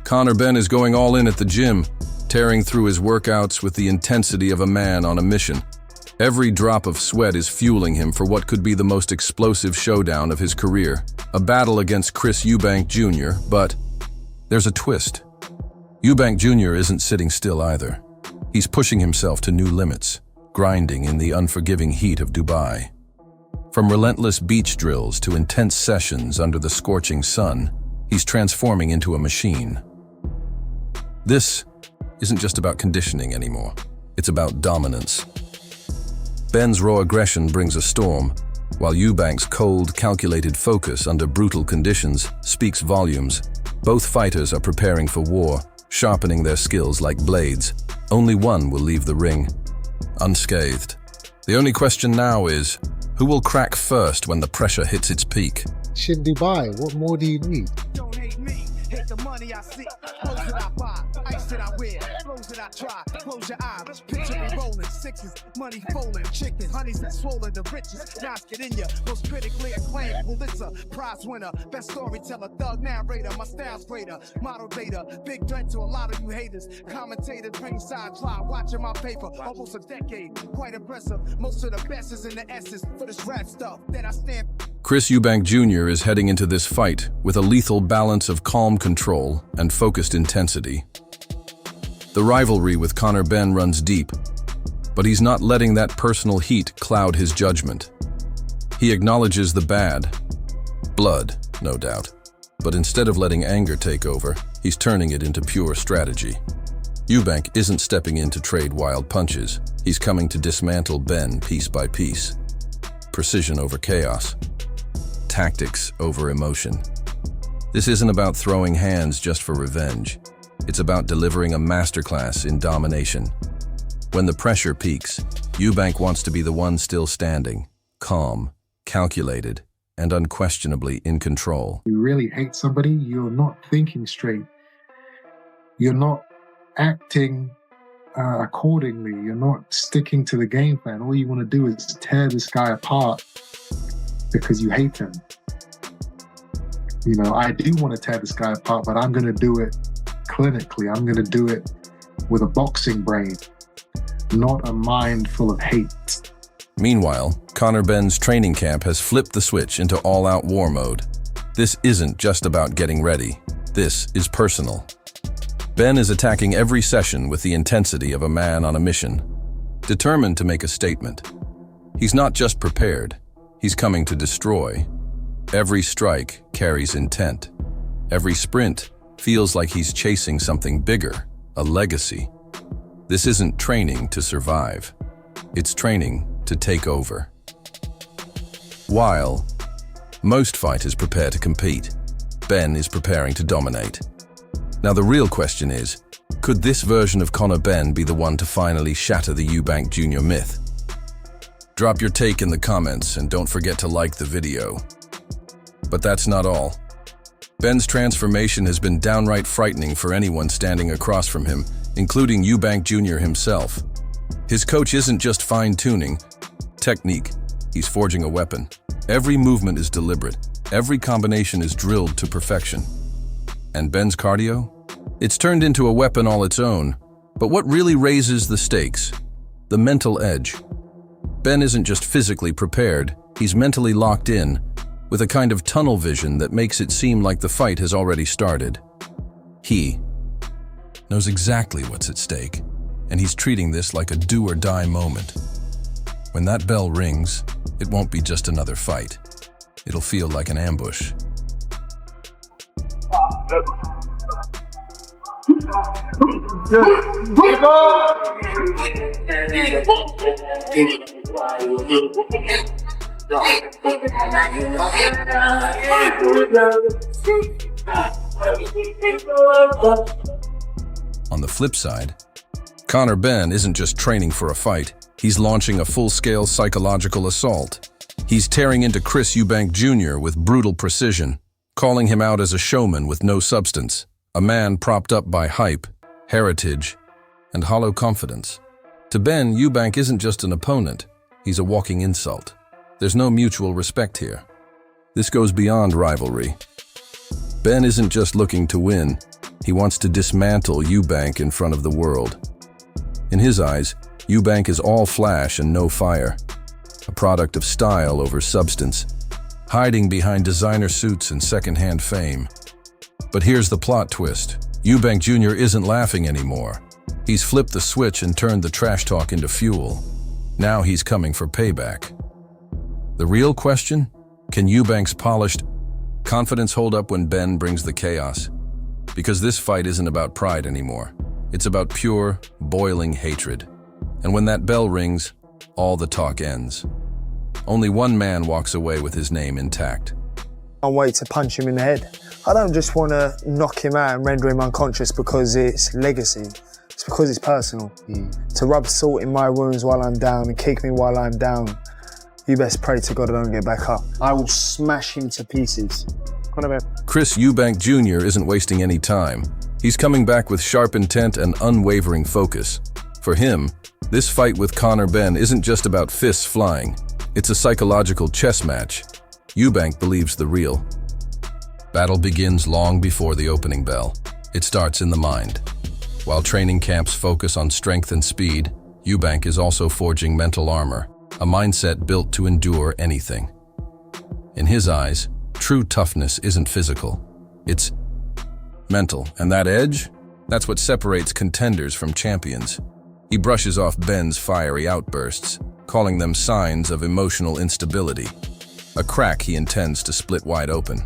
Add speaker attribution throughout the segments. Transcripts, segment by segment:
Speaker 1: Conor Benn is going all in at the gym, tearing through his workouts with the intensity of a man on a mission. Every drop of sweat is fueling him for what could be the most explosive showdown of his career, a battle against Chris Eubank Jr., but there's a twist. Eubank Jr. isn't sitting still either. He's pushing himself to new limits, grinding in the unforgiving heat of Dubai. From relentless beach drills to intense sessions under the scorching sun, he's transforming into a machine. This isn't just about conditioning anymore. It's about dominance. Benn's raw aggression brings a storm, while Eubank's cold, calculated focus under brutal conditions speaks volumes. Both fighters are preparing for war, sharpening their skills like blades. Only one will leave the ring unscathed. The only question now is, who will crack first when the pressure hits its peak?
Speaker 2: Shit, Dubai, what more do you need?
Speaker 3: Don't hate me, hate the money I see, clothes that I buy, ice that I wear, clothes that I try, close your eyes, picture me rolling, sixes, money folding, chickens, honeys that swollen, the richest, now get in ya, most critically acclaimed, Pulitzer, prize winner, best storyteller, thug narrator, my style's greater, model data, big threat to a lot of you haters, commentators, ringside fly, watching my paper, almost a decade, quite impressive, most of the best is in the essence, for this rap stuff, that I stand.
Speaker 1: Chris Eubank Jr. is heading into this fight with a lethal balance of calm control and focused intensity. The rivalry with Conor Benn runs deep, but he's not letting that personal heat cloud his judgment. He acknowledges the bad, blood, no doubt, but instead of letting anger take over, he's turning it into pure strategy. Eubank isn't stepping in to trade wild punches. He's coming to dismantle Benn piece by piece. Precision over chaos. Tactics over emotion. This isn't about throwing hands just for revenge. It's about delivering a masterclass in domination. When the pressure peaks, Eubank wants to be the one still standing, calm, calculated, and unquestionably in control.
Speaker 2: You really hate somebody, you're not thinking straight. You're not acting accordingly. You're not sticking to the game plan. All you want to do is tear this guy apart because you hate him. You know, I do want to tear this guy apart, but I'm going to do it clinically. I'm going to do it with a boxing brain, not a mind full of hate.
Speaker 1: Meanwhile, Conor Benn's training camp has flipped the switch into all-out war mode. This isn't just about getting ready. This is personal. Benn is attacking every session with the intensity of a man on a mission, determined to make a statement. He's not just prepared. He's coming to destroy. Every strike carries intent. Every sprint feels like he's chasing something bigger, a legacy. This isn't training to survive. It's training to take over. While most fighters prepare to compete, Benn is preparing to dominate. Now the real question is, could this version of Conor Benn be the one to finally shatter the Eubank Jr. myth? Drop your take in the comments and don't forget to like the video. But that's not all. Benn's transformation has been downright frightening for anyone standing across from him, including Eubank Jr. himself. His coach isn't just fine-tuning technique, he's forging a weapon. Every movement is deliberate, every combination is drilled to perfection. And Benn's cardio? It's turned into a weapon all its own. But what really raises the stakes? The mental edge. Benn isn't just physically prepared, he's mentally locked in, with a kind of tunnel vision that makes it seem like the fight has already started. He knows exactly what's at stake, and he's treating this like a do-or-die moment. When that bell rings, it won't be just another fight. It'll feel like an ambush. On the flip side, Conor Benn isn't just training for a fight, he's launching a full-scale psychological assault. He's tearing into Chris Eubank Jr. with brutal precision, calling him out as a showman with no substance, a man propped up by hype, heritage, and hollow confidence. To Benn, Eubank isn't just an opponent, he's a walking insult. There's no mutual respect here. This goes beyond rivalry. Benn isn't just looking to win, he wants to dismantle Eubank in front of the world. In his eyes, Eubank is all flash and no fire, a product of style over substance, hiding behind designer suits and second-hand fame. But here's the plot twist. Eubank Jr. isn't laughing anymore. He's flipped the switch and turned the trash talk into fuel. Now he's coming for payback. The real question? Can Eubank's polished confidence hold up when Benn brings the chaos? Because this fight isn't about pride anymore. It's about pure, boiling hatred. And when that bell rings, all the talk ends. Only one man walks away with his name intact.
Speaker 4: I can't wait to punch him in the head. I don't just want to knock him out and render him unconscious because it's legacy. It's because it's personal. To rub salt in my wounds while I'm down and kick me while I'm down, you best pray to God I don't get back up. I will smash him to pieces. Conor Benn.
Speaker 1: Chris Eubank Jr. isn't wasting any time. He's coming back with sharp intent and unwavering focus. For him, this fight with Conor Benn isn't just about fists flying. It's a psychological chess match. Eubank believes the real. Battle begins long before the opening bell. It starts in the mind. While training camps focus on strength and speed, Eubank is also forging mental armor, a mindset built to endure anything. In his eyes, true toughness isn't physical. It's mental. And that edge? That's what separates contenders from champions. He brushes off Benn's fiery outbursts, calling them signs of emotional instability, a crack he intends to split wide open.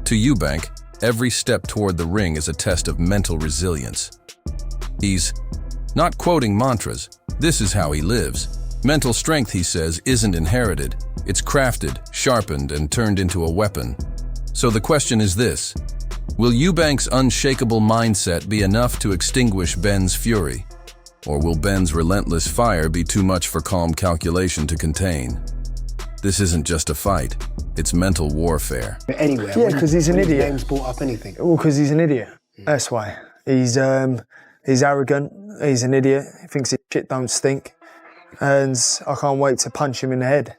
Speaker 1: To Eubank, every step toward the ring is a test of mental resilience. He's not quoting mantras. This is how he lives. Mental strength, he says, isn't inherited. It's crafted, sharpened, and turned into a weapon. So the question is this: will Eubank's unshakable mindset be enough to extinguish Benn's fury? Or will Benn's relentless fire be too much for calm calculation to contain? This isn't just a fight, it's mental warfare.
Speaker 5: Anywhere.
Speaker 4: Yeah, because he's an idiot.
Speaker 5: Name's brought up anything.
Speaker 4: Well, because he's an idiot. That's why. He's arrogant, he's an idiot, he thinks his shit don't stink. And I can't wait to punch him in the head.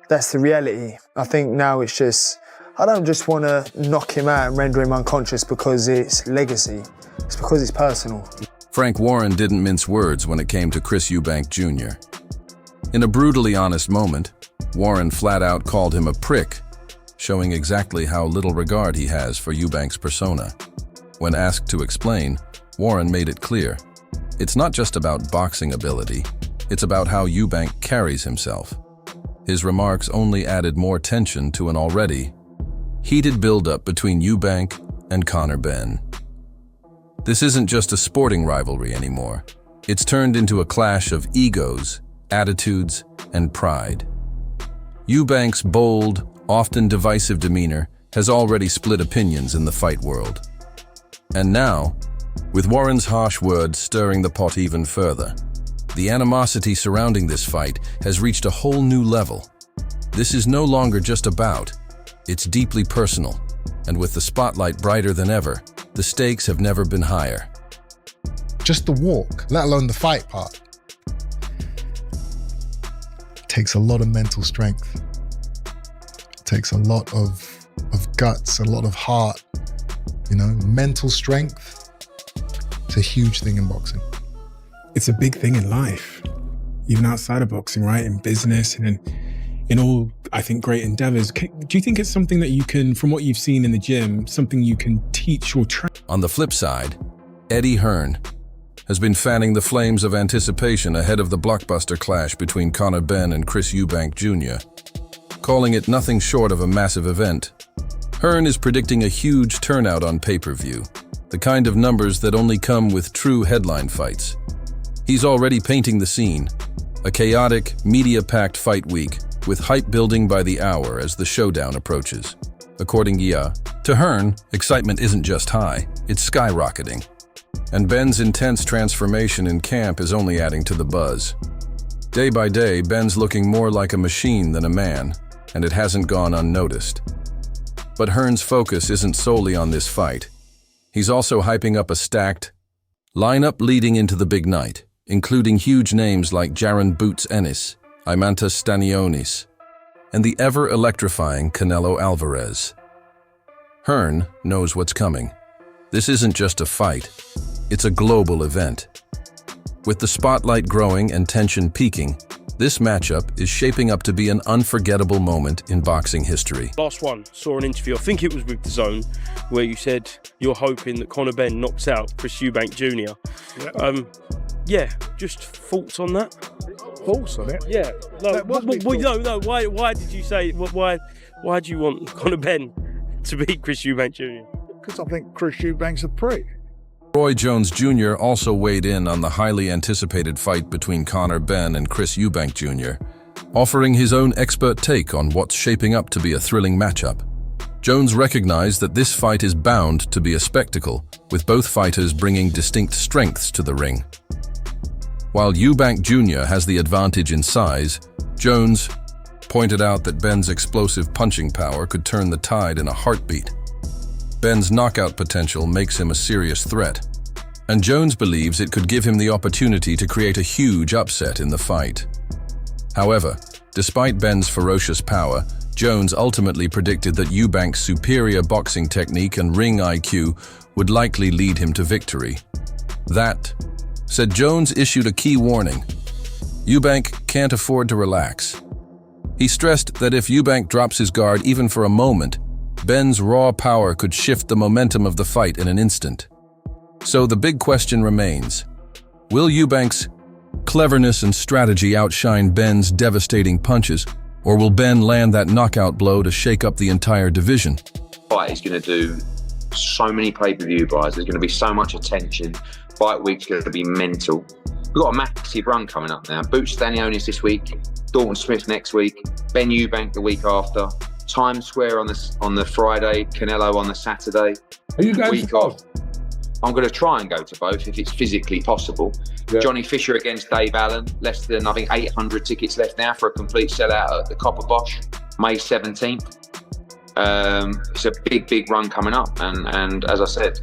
Speaker 4: That's the reality. I think now it's just, I don't just want to knock him out and render him unconscious because it's legacy. It's because it's personal.
Speaker 1: Frank Warren didn't mince words when it came to Chris Eubank Jr. In a brutally honest moment, Warren flat out called him a prick, showing exactly how little regard he has for Eubank's persona. When asked to explain, Warren made it clear. It's not just about boxing ability, it's about how Eubank carries himself. His remarks only added more tension to an already heated build-up between Eubank and Conor Benn. This isn't just a sporting rivalry anymore. It's turned into a clash of egos, attitudes, and pride. Eubank's bold, often divisive demeanor has already split opinions in the fight world. And now, with Warren's harsh words stirring the pot even further, the animosity surrounding this fight has reached a whole new level. This is no longer just a bout, it's deeply personal, and with the spotlight brighter than ever, the stakes have never been higher.
Speaker 6: Just the walk, let alone the fight part, takes a lot of mental strength. It takes a lot of guts, a lot of heart. You know, mental strength, it's a huge thing in boxing.
Speaker 7: It's a big thing in life, even outside of boxing, right? In business and in all, I think, great endeavors. Do you think it's something that you can, from what you've seen in the gym, something you can teach or train?
Speaker 1: On the flip side, Eddie Hearn has been fanning the flames of anticipation ahead of the blockbuster clash between Conor Benn and Chris Eubank Jr., calling it nothing short of a massive event. Hearn is predicting a huge turnout on pay-per-view, the kind of numbers that only come with true headline fights. He's already painting the scene, a chaotic, media-packed fight week, with hype building by the hour as the showdown approaches. According to Hearn, excitement isn't just high, it's skyrocketing. And Benn's intense transformation in camp is only adding to the buzz. Day by day, Benn's looking more like a machine than a man, and it hasn't gone unnoticed. But Hearn's focus isn't solely on this fight. He's also hyping up a stacked lineup leading into the big night, including huge names like Jaron Boots Ennis, Imantas Stanionis, and the ever-electrifying Canelo Alvarez. Hearn knows what's coming. This isn't just a fight, it's a global event. With the spotlight growing and tension peaking, this matchup is shaping up to be an unforgettable moment in boxing history.
Speaker 5: Last one, saw an interview, I think it was with DAZN, where you said you're hoping that Conor Benn knocks out Chris Eubank Jr. Yeah, just thoughts on that?
Speaker 8: Thoughts on it?
Speaker 5: Yeah. No, why did you say, why do you want Conor Benn to beat Chris Eubank Jr.?
Speaker 8: Because I think Chris Eubank's a prick.
Speaker 1: Roy Jones Jr. also weighed in on the highly anticipated fight between Conor Benn and Chris Eubank Jr., offering his own expert take on what's shaping up to be a thrilling matchup. Jones recognized that this fight is bound to be a spectacle, with both fighters bringing distinct strengths to the ring. While Eubank Jr. has the advantage in size, Jones pointed out that Benn's explosive punching power could turn the tide in a heartbeat. Benn's knockout potential makes him a serious threat, and Jones believes it could give him the opportunity to create a huge upset in the fight. However, despite Benn's ferocious power, Jones ultimately predicted that Eubank's superior boxing technique and ring IQ would likely lead him to victory. That said, Jones issued a key warning. Eubank can't afford to relax. He stressed that if Eubank drops his guard even for a moment, Benn's raw power could shift the momentum of the fight in an instant. So the big question remains, will Eubank's cleverness and strategy outshine Benn's devastating punches, or will Benn land that knockout blow to shake up the entire division?
Speaker 9: Fight is going to do so many pay-per-view buys. There's going to be so much attention. Fight week's going to be mental. We've got a massive run coming up now. Boots Stanionis this week, Dalton Smith next week, Ben Eubank the week after, Times Square on the Friday, Canelo on the Saturday.
Speaker 8: Are you going to both?
Speaker 9: I'm going to try and go to both if it's physically possible. Yeah. Johnny Fisher against Dave Allen. Less than, I think, 800 tickets left now for a complete sellout at the Copper Bosch, May 17th. It's a big run coming up. And as I said,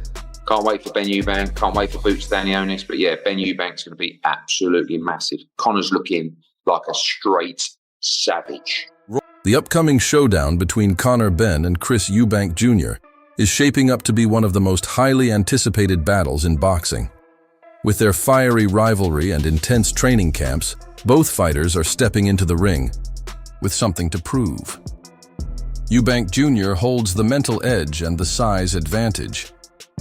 Speaker 9: can't wait for Ben Eubank, can't wait for Boots Stanionis. But yeah, Ben Eubank's going to be absolutely massive. Conor's looking like a straight savage.
Speaker 1: The upcoming showdown between Conor Benn and Chris Eubank Jr. is shaping up to be one of the most highly anticipated battles in boxing. With their fiery rivalry and intense training camps, both fighters are stepping into the ring with something to prove. Eubank Jr. holds the mental edge and the size advantage,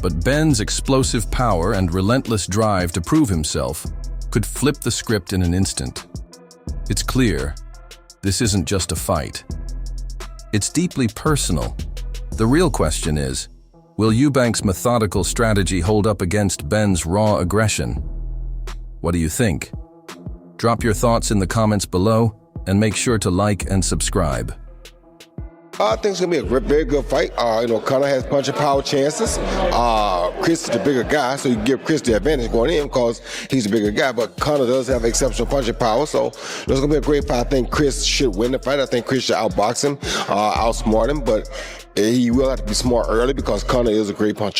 Speaker 1: but Benn's explosive power and relentless drive to prove himself could flip the script in an instant. It's clear, this isn't just a fight. It's deeply personal. The real question is, will Eubank's methodical strategy hold up against Benn's raw aggression? What do you think? Drop your thoughts in the comments below and make sure to like and subscribe.
Speaker 10: I think it's going to be a very good fight. Conor has punching power chances. Chris is the bigger guy, so you give Chris the advantage going in because he's the bigger guy, but Conor does have exceptional punching power, so it's going to be a great fight. I think Chris should win the fight. I think Chris should outbox him, outsmart him, but he will have to be smart early because Conor is a great puncher.